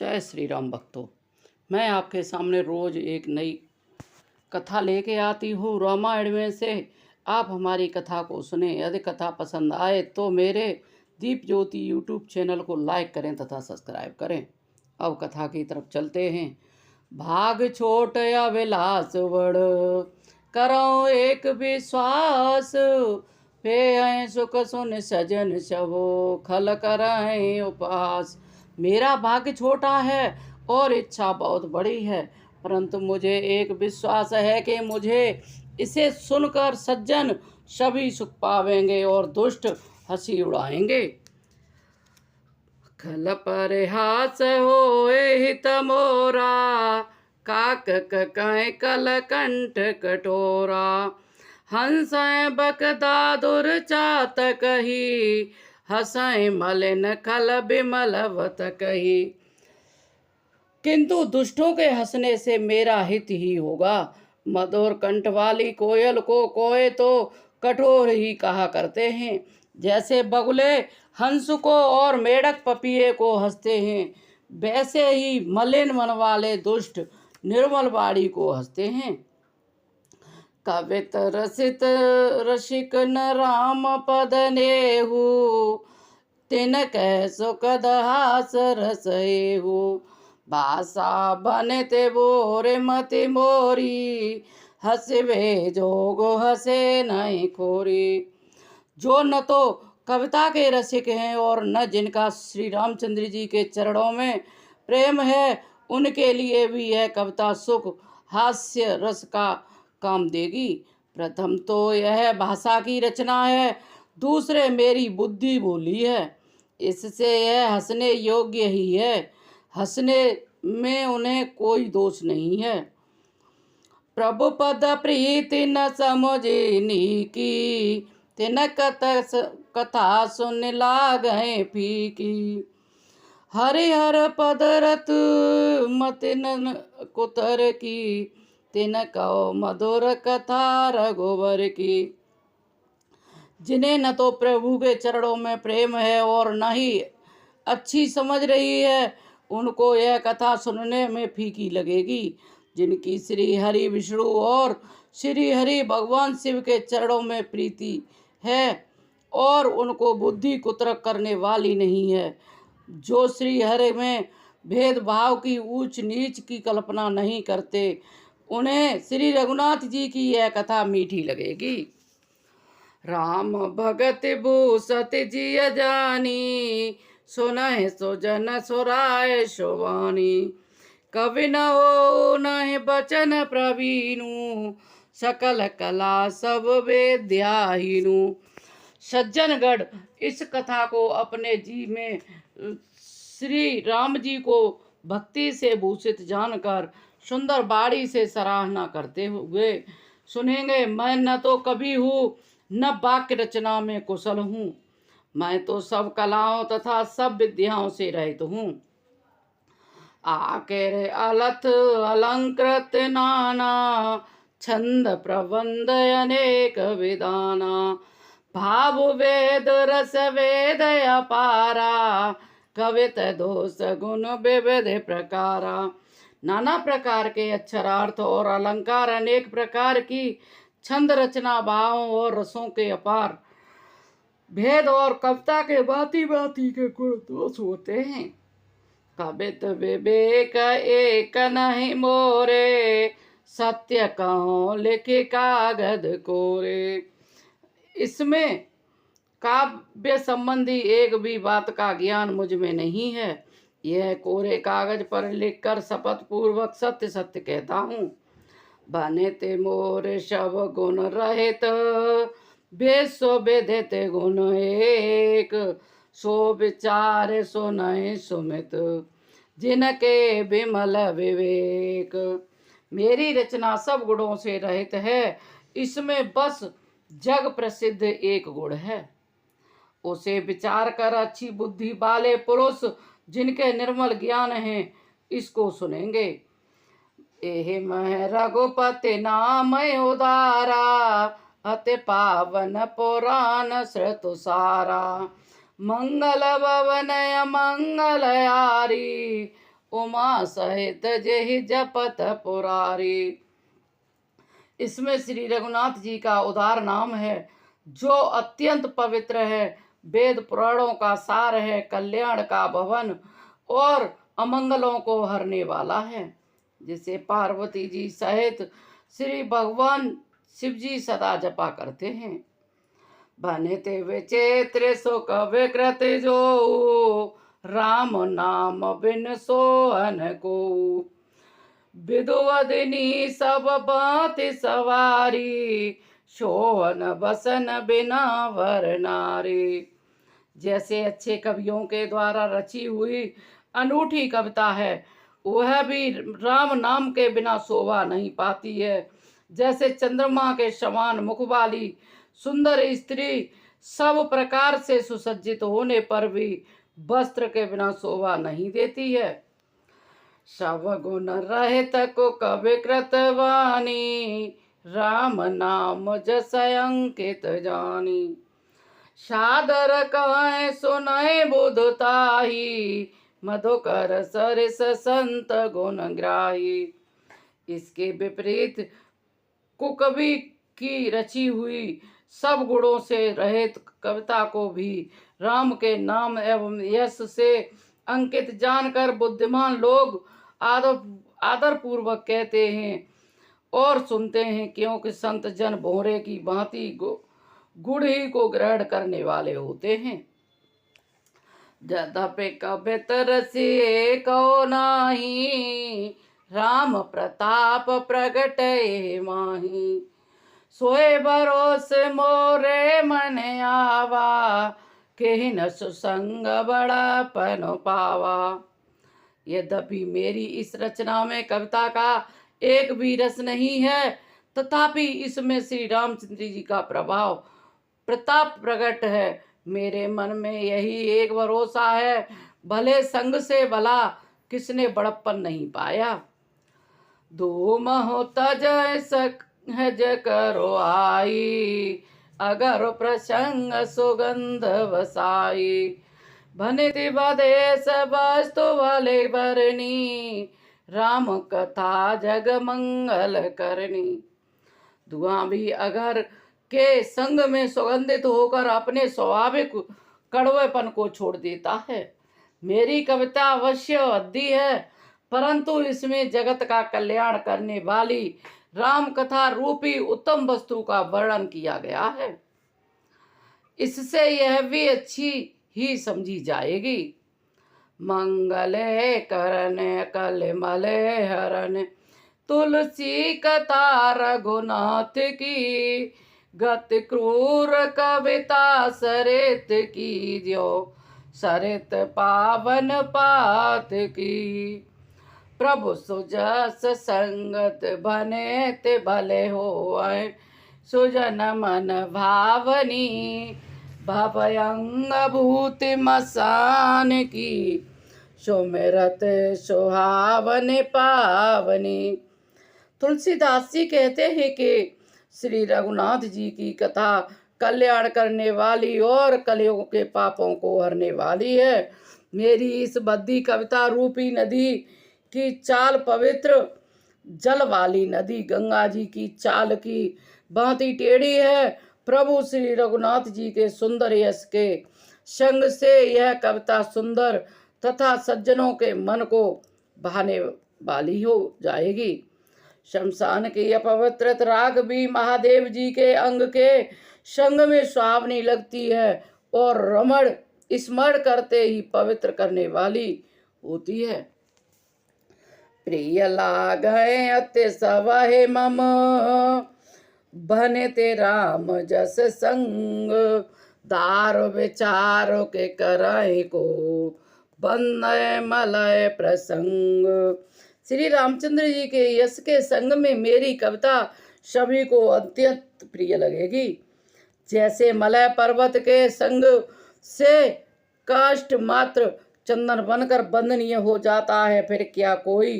जय श्री राम भक्तों। मैं आपके सामने रोज एक नई कथा लेके आती हूँ रामायण में से। आप हमारी कथा को सुने। यदि कथा पसंद आए तो मेरे दीप ज्योति यूट्यूब चैनल को लाइक करें तथा सब्सक्राइब करें। अब कथा की तरफ चलते हैं। भाग छोट या विलास बड़, करो एक विश्वास, पे सुख सुन सजन सबो, खल करें उपास। मेरा भाग्य छोटा है और इच्छा बहुत बड़ी है, परंतु मुझे एक विश्वास है कि मुझे इसे सुनकर सज्जन सभी सुख पावेंगे और दुष्ट हंसी उड़ाएंगे। खल परिहास होए हित मोरा, काक कय कल कंठ कटोरा। हंस बकदा दुर्चात कही, हंसय मलिन खल बिमलवत कही। किंतु दुष्टों के हंसने से मेरा हित ही होगा। मधुर कंठ वाली कोयल को कोए तो कठोर ही कहा करते हैं। जैसे बगुले हंस को और मेढक पपीहे को हंसते हैं, वैसे ही मलिन मन वाले दुष्ट निर्मल वाणी को हंसते हैं। कवित रसित रसिक न राम पद नेहु, तिन कै सुखद हास रसएहु। भाषा बनते बोरे मति मोरी, हंसवे जोग हंसे नहीं खोरी। जो न तो कविता के रसिक हैं और न जिनका श्री रामचंद्र जी के चरणों में प्रेम है, उनके लिए भी यह कविता सुख हास्य रस का काम देगी। प्रथम तो यह भाषा की रचना है, दूसरे मेरी बुद्धि बोली है, इससे यह हंसने योग्य ही है। हंसने में उन्हें कोई दोष नहीं है। प्रभु पद प्रीति न समझिनी की, तिन कथा सुन लागै फीकी। हरिहर पद रत मति न कुतर की, तिन कहो मधुर कथा रघुवर की। जिन्हें न तो प्रभु के चरणों में प्रेम है और न ही अच्छी समझ रही है, उनको यह कथा सुनने में फीकी लगेगी। जिनकी श्री हरि विष्णु और श्री हरि भगवान शिव के चरणों में प्रीति है और उनको बुद्धि कुतरक करने वाली नहीं है, जो श्री हरि में भेदभाव की ऊंच नीच की कल्पना नहीं करते, उन्हें श्री रघुनाथ जी की यह कथा मीठी लगेगी। राम भगत भूसत जिय जानी, सुनहि सुजन सुराय शोभानी। कवि न हो नहीं बचन प्रवीणु, सकल कला सब वेद्याहीनु। सज्जनगढ़ इस कथा को अपने जी में श्री राम जी को भक्ति से भूषित जानकर सुंदर बाड़ी से सराहना करते हुए सुनेंगे। मैं न तो कवि हूँ न वाक्य रचना में कुशल हूँ, मैं तो सब कलाओं तथा सब विद्याओं से रहित हूँ। आकेर अलथ अलंकृत नाना, छंद प्रबंध अनेक विदाना। भाव वेद रस वेद अपारा, कवित दोष गुण विविध प्रकारा। नाना प्रकार के अक्षरार्थ और अलंकार, अनेक प्रकार की छंद रचना, भावों और रसों के अपार भेद और कविता के भांति भांति के गुण दोष होते हैं। कवित विवेक एक नहीं मोरे, सत्य कहो लिखे कागज कोरे। इसमें काव्य संबंधी एक भी बात का ज्ञान मुझ में नहीं है। यह कोरे कागज पर लिखकर शपथ पूर्वक सत्य सत्य कहता हूँ। बने ते मोर सब गुण रहित, बेसो बेधते गुण एक। सो विचार सो नहीं सुमित, जिनके विमल विवेक। मेरी रचना सब गुणों से रहित है, इसमें बस जग प्रसिद्ध एक गुण है। उसे विचार कर अच्छी बुद्धि वाले पुरुष, जिनके निर्मल ज्ञान है, इसको सुनेंगे। एहि मह रघुपति नाम उदारा, अति पावन पुराण श्रुत सारा। मंगल भवन मंगल यारी, उमा सहित जेहि जपत पुरारी। इसमें श्री रघुनाथ जी का उदार नाम है जो अत्यंत पवित्र है, वेद पुराणों का सार है, कल्याण का भवन और अमंगलों को हरने वाला है, जिसे पार्वती जी सहित श्री भगवान शिव जी सदा जपा करते हैं। भनते विचित्र सुख विकृत जो राम नाम बिन सोहन को। विदुवदनी सब बात सवारी सोहन बसन बिना वर नारी। जैसे अच्छे कवियों के द्वारा रची हुई अनूठी कविता है, वह भी राम नाम के बिना शोभा नहीं पाती है। जैसे चंद्रमा के समान मुख वाली सुंदर स्त्री सब प्रकार से सुसज्जित होने पर भी वस्त्र के बिना शोभा नहीं देती है। सब गुण रहित कुक विकृत वाणी राम नाम जस अंकित जानी। सादर कहे सुनाए बुधताही मधुकर सरिस संत गुण ग्राही। इसके विपरीत कुकवि की रची हुई सब गुणों से रहित कविता को भी राम के नाम एवं यश से अंकित जानकर बुद्धिमान लोग आदर पूर्वक कहते हैं और सुनते हैं, क्योंकि संत जन भोरे की भांति गुड़ ही को ग्रहण करने वाले होते हैं। यद्यपि कबित रसिए को नाही राम प्रताप प्रगटे माही। सोए भरोस मोरे मन आवा केहिन सुसंग बड़ापन पावा। यद्यपि मेरी इस रचना में कविता का एक भी रस नहीं है, तथापि इसमें श्री रामचंद्र जी का प्रभाव प्रताप प्रकट है। मेरे मन में यही एक भरोसा है, भले संग से भला किसने बड़प्पन नहीं पाया। धूम हो तज सहज करो आई अगर प्रसंग सुगंध वसाई। भनिति बदेश वस्तु भले भरनी राम कथा जग मंगल करनी। धुआं भी अगर के संग में सुगंधित होकर अपने स्वाभाविक कड़वेपन को छोड़ देता है। मेरी कविता अवश्य अद्भुत है, परंतु इसमें जगत का कल्याण करने वाली राम कथा रूपी उत्तम वस्तु का वर्णन किया गया है। इससे यह भी अच्छी ही समझी जाएगी। मंगले करन कल मले हरन तुलसी कथा रघुनाथ की। गति क्रूर कविता सरित की जो सरित पावन पात की। प्रभु सुजस संगत बने ते भले होए सुजन मन भावनी। भवयंग भूत मसान की सुमिरत सुहावन पावनी। तुलसीदास जी कहते हैं कि श्री रघुनाथ जी की कथा कल्याण करने वाली और कलियुग के पापों को हरने वाली है। मेरी इस बद्धी कविता रूपी नदी की चाल पवित्र जल वाली नदी गंगा जी की चाल की भांति टेढ़ी है। प्रभु श्री रघुनाथ जी के सुंदर यश के संग से यह कविता सुंदर तथा सज्जनों के मन को भाने वाली हो जाएगी। शमशान की अपवित्र राग भी महादेव जी के अंग के संग में सुहावनी लगती है और रमण स्मरण करते ही पवित्र करने वाली होती है। प्रिय लागे अति सवहे मम बनते राम जस संग। दार विचार के करय को बंदय मलय प्रसंग। श्री रामचंद्र जी के यश के संग में मेरी कविता सभी को अत्यंत प्रिय लगेगी। जैसे मलय पर्वत के संग से काष्ठ मात्र चंदन बनकर बंधनीय हो जाता है, फिर क्या कोई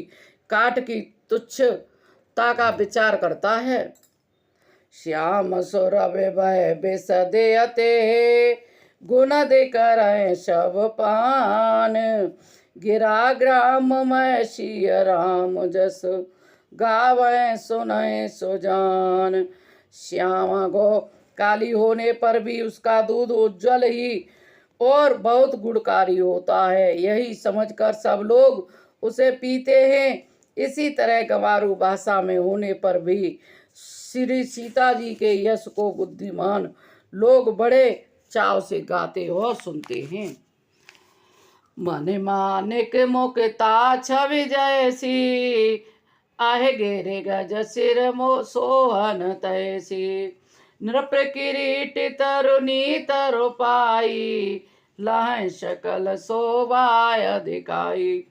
काट की तुच्छता का विचार करता है। श्याम सुर विभय बिसदेयते गुण दे करय सब पान। गिरा ग्राम में सिय राम जस, गावें सुने सुजान। श्यामा गौ काली होने पर भी उसका दूध उज्जवल ही और बहुत गुणकारी होता है, यही समझकर सब लोग उसे पीते हैं। इसी तरह गंवारू भाषा में होने पर भी श्री सीता जी के यश को बुद्धिमान लोग बड़े चाव से गाते और सुनते हैं। मन मानिक मुक्ता छवि जैसी, आहे गेरे गज सिर मो सोहन तैसी। नृप किरीट तरुणी तरु पाई, लह शकल शोभाय अधिकाई।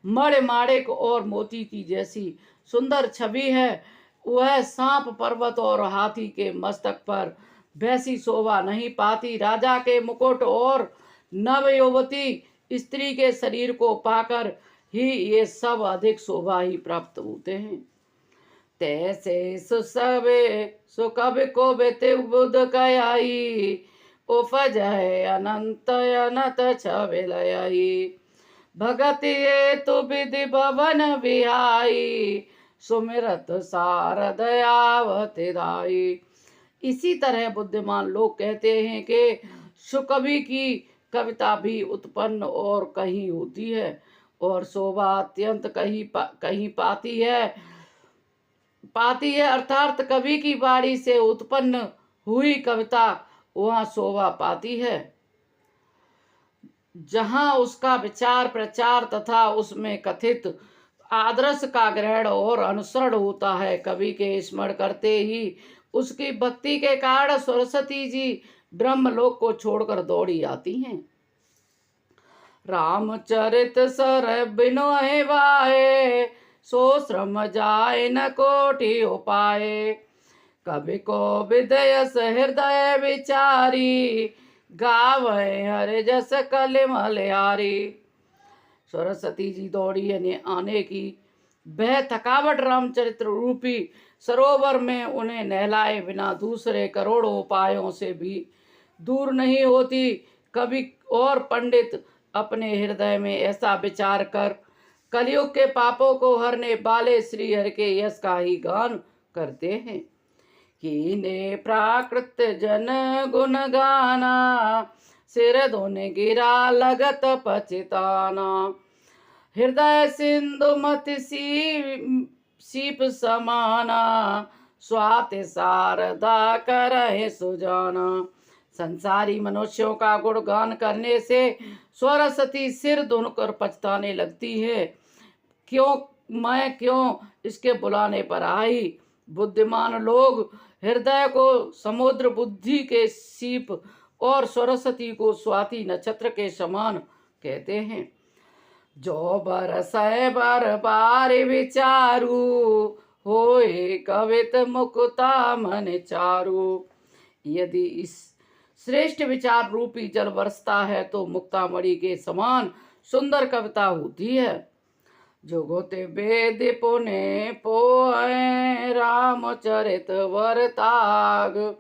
मणि माणिक और मोती की जैसी सुंदर छवि है, वह सांप पर्वत और हाथी के मस्तक पर वैसी शोभा नहीं पाती। राजा के मुकुट और नवयुवती स्त्री के शरीर को पाकर ही ये सब अधिक शोभा ही प्राप्त होते हैं। तैसे सुसवे सुकवि को बेते बुध कयाई, उपज है अनंत अनत छविलयाई। भगत ये तो विधि भवन विहाई, सुमिरत सारद आवति दाई। इसी तरह बुद्धिमान लोग कहते हैं कि सुकवि की कविता भी उत्पन्न और कहीं होती है और शोभा अत्यंत कहीं पाती है अर्थात कवि की वाणी से उत्पन्न हुई कविता वहाँ शोभा पाती है, जहाँ उसका विचार प्रचार तथा उसमें कथित आदर्श का ग्रहण और अनुसरण होता है। कवि के स्मरण करते ही उसकी भक्ति के कारण सरस्वती जी ब्रह्मलोक को छोड़कर दौड़ी आती हैं। रामचरित सर बिनु वाहे, सो श्रम जाए न कोटि उपाय। कवि को विदयस हृदय विचारी, गावे हर जस कलिमलयारी। सरस्वती जी दौड़ी आने की वह थकावट रामचरित्र रूपी सरोवर में उन्हें नहलाए बिना दूसरे करोड़ों उपायों से भी दूर नहीं होती। कवि और पंडित अपने हृदय में ऐसा विचार कर कलयुग के पापों को हरने वाले श्री हरि के यश का ही गान करते हैं। कीने प्राकृत जन गुण गाना, सिर धोने गिरा लगत पचिताना। हृदय सिंधु मति सीप समाना, स्वाति शारदा करहि सुजाना। संसारी मनुष्यों का गुणगान करने से सरस्वती सिर धुनकर पछताने लगती है, क्यों इसके बुलाने पर आई। बुद्धिमान लोग हृदय को समुद्र बुद्धि के सीप और सरस्वती को स्वाति नक्षत्र के समान कहते हैं। जो बरसै बर बार विचारू, होए कवित मुक्ता मन चारू। यदि इस श्रेष्ठ विचार रूपी जल बरसता है तो मुक्तामणि के समान सुंदर कविता होती है। जो गोते वेद पुने पोए, रामचरित वरताग।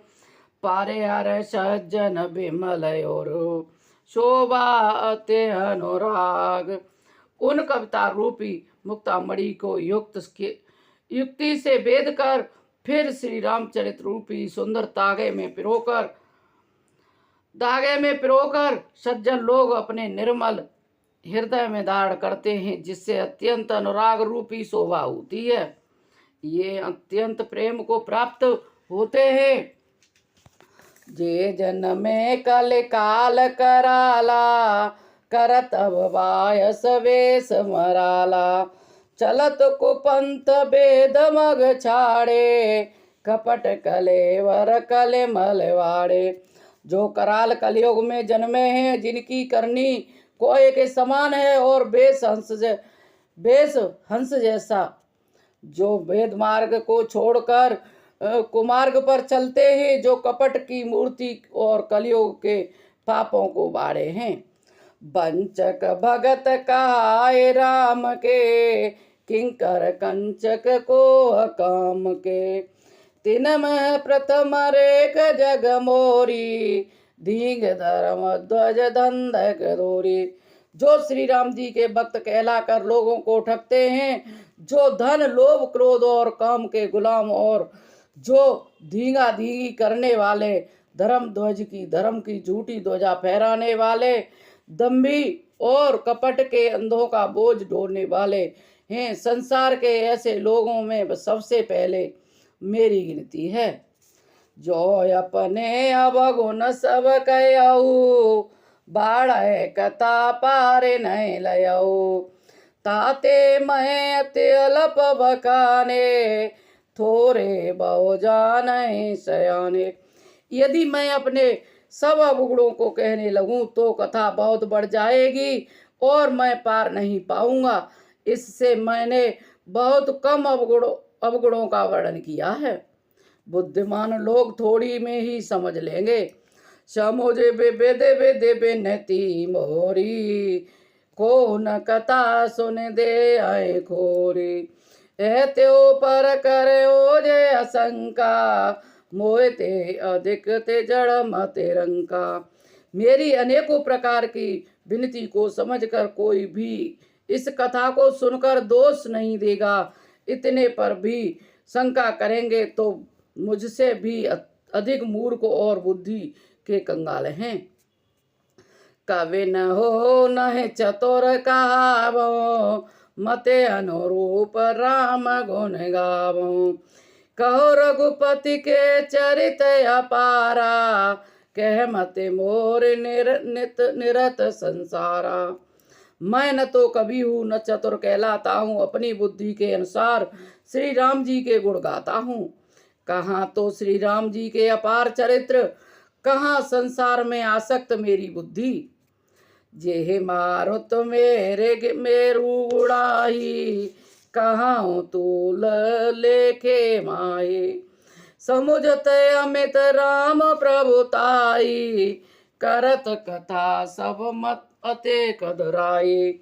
पारे हर सज्जन विमल और, शोभा अति अनुराग। उन कविता रूपी मुक्तामणि को युक्ति से वेद कर फिर श्री रामचरित रूपी सुंदर धागे में पिरोकर सज्जन लोग अपने निर्मल हृदय में धारण करते हैं, जिससे अत्यंत अनुराग रूपी शोभा होती है। ये अत्यंत प्रेम को प्राप्त होते हैं। जे जन में कल काल कराला, करत अब बायस वेश मराला। चलत कुपंथ वेद मग छाड़े, कपट कलेवर कले मलवाड़े। जो कराल कलयुग में जन्मे हैं, जिनकी करनी कोए के समान है और बेस हंस जैसा, जो वेद मार्ग को छोड़कर कुमार्ग पर चलते हैं, जो कपट की मूर्ति और कलयुग के पापों को बाड़े हैं। बंचक भगत कहाए राम के, किंकर कंचक को काम के। तिनमह प्रथम रेख जग मोरी, दीघ धर्म ध्वज धंधक दोरी। जो श्री राम जी के भक्त कहलाकर लोगों को ठगते हैं, जो धन लोभ क्रोध और काम के गुलाम और जो धींगा धींगी करने वाले, धर्म की झूठी ध्वजा फहराने वाले, दंभी और कपट के अंधों का बोझ ढोने वाले हैं, संसार के ऐसे लोगों में सबसे पहले मेरी गिनती है। जो अपने अवगुण सब कहऊ, बाढ़ कथा पारे नहीं लयऊ, ताते मैं अति अल्प बकाने, थोरे बहु जाने सयाने। यदि मैं अपने सब अवगुणों को कहने लगूं तो कथा बहुत बढ़ जाएगी और मैं पार नहीं पाऊंगा। इससे मैंने बहुत कम अवगुणों का वर्णन किया है। बुद्धिमान लोग थोड़ी में ही समझ लेंगे। समोजे बेदे बेदे बेनती मोरी, को न कथा सुन दे आए खोरी, त्यो पर करे ओजे असंका, मोहते अधिक ते जड़ मते रंका। मेरी अनेकों प्रकार की विनती को समझकर कोई भी इस कथा को सुनकर दोष नहीं देगा। इतने पर भी शंका करेंगे तो मुझसे भी अधिक मूर्ख और बुद्धि के कंगाल हैं। कवि न हो न चतुर कहावो, मते अनुरूप राम गुण गावो, कहो रघुपति के चरित अपारा, कह मते मोर नित निरत संसारा। मैं न तो कवि हूँ न चतुर कहलाता हूँ, अपनी बुद्धि के अनुसार श्री राम जी के गुण गाता हूँ। कहाँ तो श्री राम जी के अपार चरित्र, कहाँ संसार में आसक्त मेरी बुद्धि। जे मारुत मेरे मेरू उड़ाही, कहाँ तूल लेखे माहे, समुझत अमित राम प्रभुताई, करत कथा सब मत अते कदराई।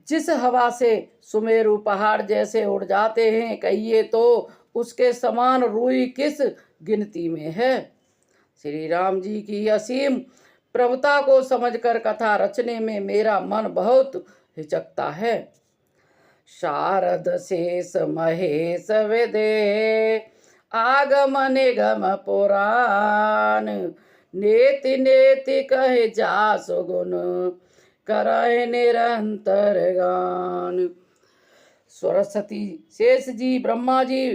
जिस हवा से सुमेरु पहाड़ जैसे उड़ जाते हैं, कहिए तो उसके समान रूई किस गिनती में है। श्री राम जी की असीम प्रभुता को समझकर कथा रचने में मेरा मन बहुत हिचकता है। शारद शेष महेश विदे, आगम निगम पुराण, नेति नेति कहे जास गुण, करय निरंतर गान। सरस्वती, शेष जी, ब्रह्मा जी,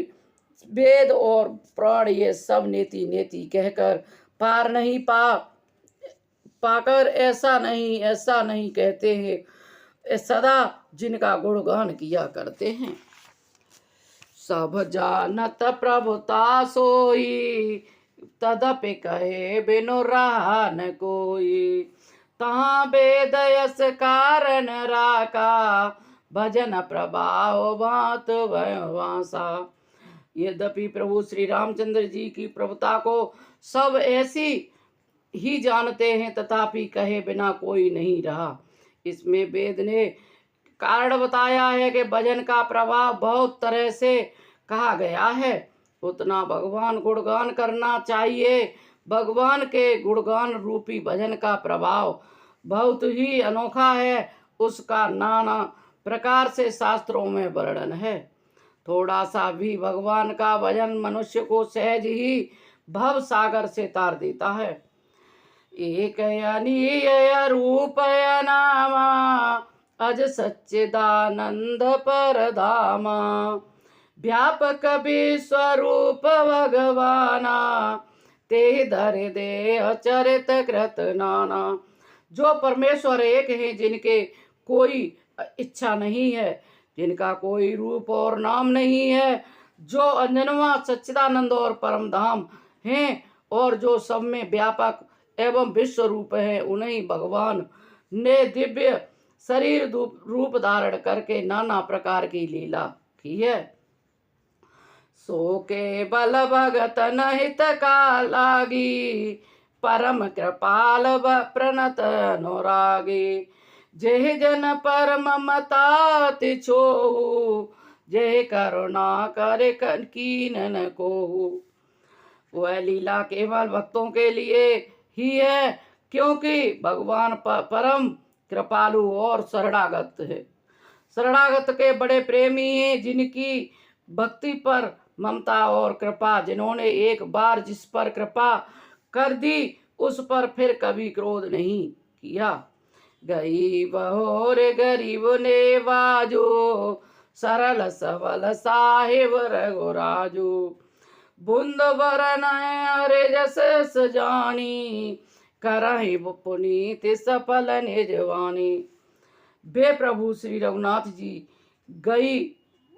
वेद और प्राण ये सब नेति नेति कहकर पार नहीं पाकर ऐसा नहीं कहते हैं, सदा जिनका गुणगान किया करते हैं। सब जानत प्रभुता सोई, तदपि कहे बिनु रहा न कोई, तहाँ वेद यस कारण राका, भजन प्रभाव भात वासा। यद्यपि प्रभु श्री रामचंद्र जी की प्रभुता को सब ऐसी ही जानते हैं, तथापि कहे बिना कोई नहीं रहा। इसमें वेद ने कारण बताया है कि भजन का प्रभाव बहुत तरह से कहा गया है, उतना भगवान गुणगान करना चाहिए। भगवान के गुणगान रूपी भजन का प्रभाव बहुत ही अनोखा है, उसका नाना प्रकार से शास्त्रों में वर्णन है। थोड़ा सा भी भगवान का भजन मनुष्य को सहज ही भव सागर से तार देता है। एक अनीय रूप नामा, अज सच्चिदानंद परधामा, व्यापक विश्वरूप भगवाना, ते धर दे अचरित कृत नाना। जो परमेश्वर एक हैं, जिनके कोई इच्छा नहीं है, जिनका कोई रूप और नाम नहीं है, जो अंजनवा सच्चिदानंद और परम धाम हैं, और जो सब में व्यापक एवं विश्व रूप है, उन्हीं भगवान ने दिव्य शरीर रूप धारण करके नाना प्रकार की लीला की है। सो के बल भगत नहित का लागी, परम कृपाल प्रणत अनुरागी, जय जन परम मताति छोहु, जय करुणा करे कीनन कोहु। वह लीला केवल भक्तों के लिए ही है, क्योंकि भगवान परम कृपालु और शरणागत है। शरणागत के बड़े प्रेमी हैं, जिनकी भक्ति पर ममता और कृपा, जिन्होंने एक बार जिस पर कृपा कर दी उस पर फिर कभी क्रोध नहीं किया। गरीब हो रे गरीब नेवाजो, सरल सबल साहिब रघुराजो। बुंद बरन अरे जस सजानी, करहि पुनीत सफल निजवानी। वे प्रभु श्री रघुनाथ जी गई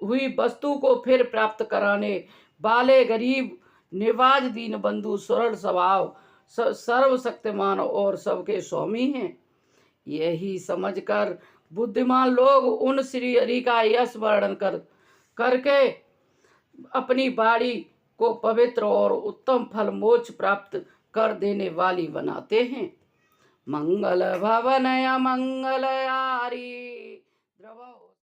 हुई वस्तु को फिर प्राप्त कराने वाले गरीब निवाज दीन बंधु सरल स्वभाव सर्वशक्तिमान और सबके स्वामी हैं। यही समझकर बुद्धिमान लोग उन श्री हरि का यश वर्णन करके अपनी वाणी को पवित्र और उत्तम फल मोक्ष प्राप्त कर देने वाली बनाते हैं। मंगल भवन मंगलयारी द्रव